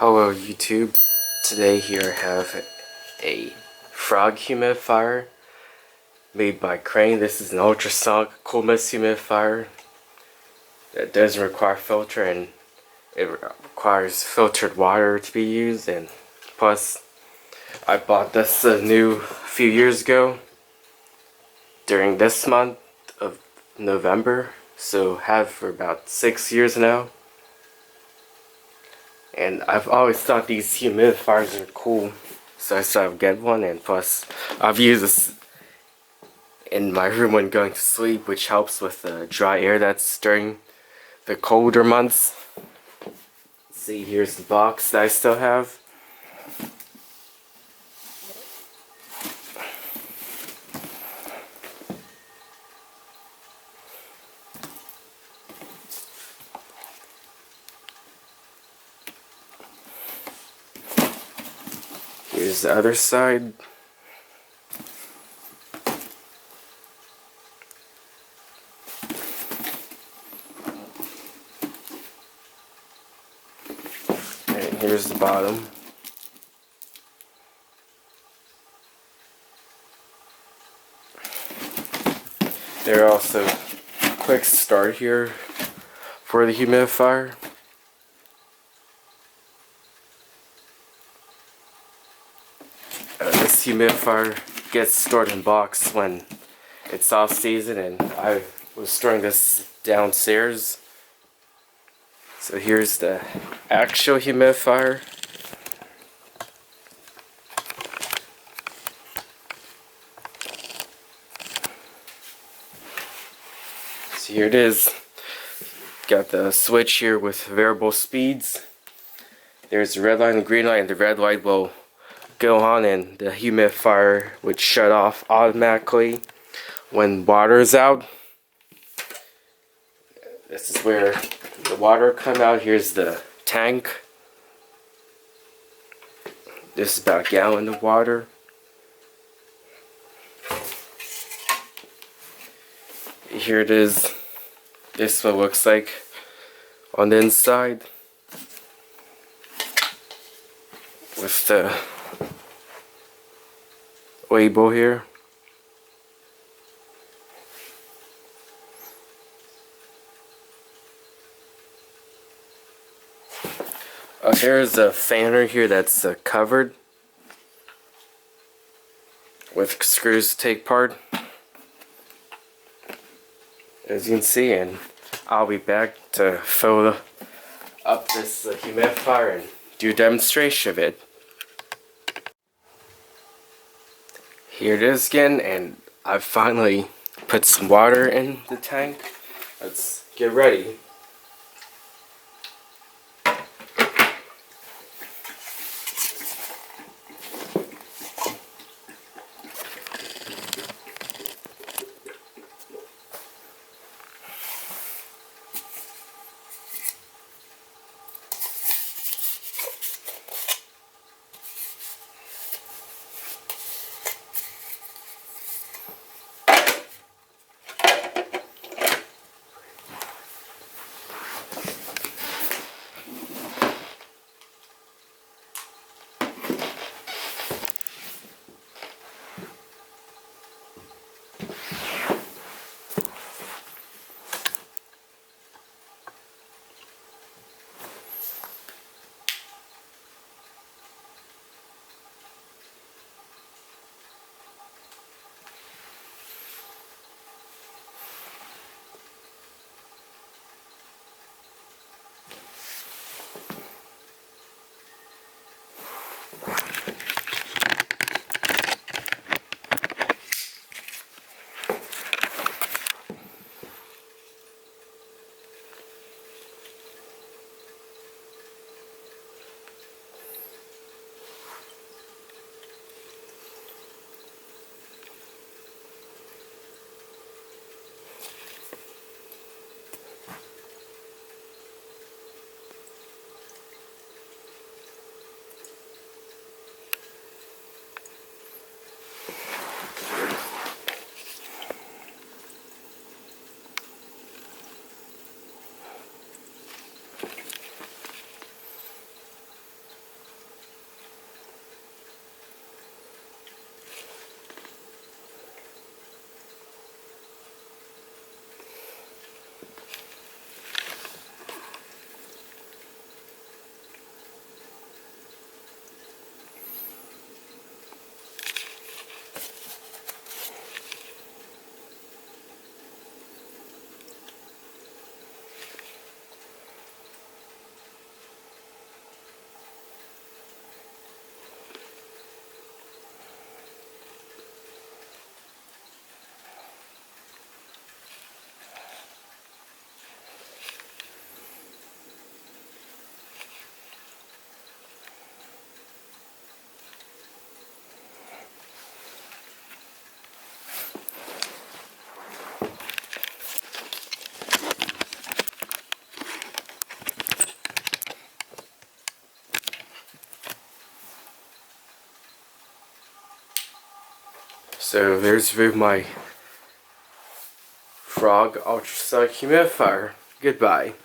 Hello YouTube. Today here I have a frog humidifier made by Crane. This is an ultrasonic cool mist humidifier that doesn't require filter, and it requires filtered water to be used. And plus, I bought this new a few years ago during this month of November, so have for about 6 years now. And I've always thought these humidifiers are cool, so I decided to get one. And plus, I've used this in my room when going to sleep, which helps with the dry air that's during the colder months. See, here's the box that I still have. Here's the other side. And here's the bottom. There are also quick start here for the humidifier. This humidifier gets stored in box when it's off season, and I was storing this downstairs. So here's the actual humidifier. So here it is. Got the switch here with variable speeds. There's the red light and the green light, and the red light will go on and the humidifier would shut off automatically when water is out. This is where the water comes out. Here's the tank. This is about a gallon of water. Here it is. This is what it looks like on the inside with the label here. There's a fanner here that's covered with screws to take apart, as you can see, and I'll be back to fill up this humidifier and do a demonstration of it. Here it is again, and I've finally put some water in the tank. Let's get ready. So there's with my frog ultrasonic humidifier. Goodbye.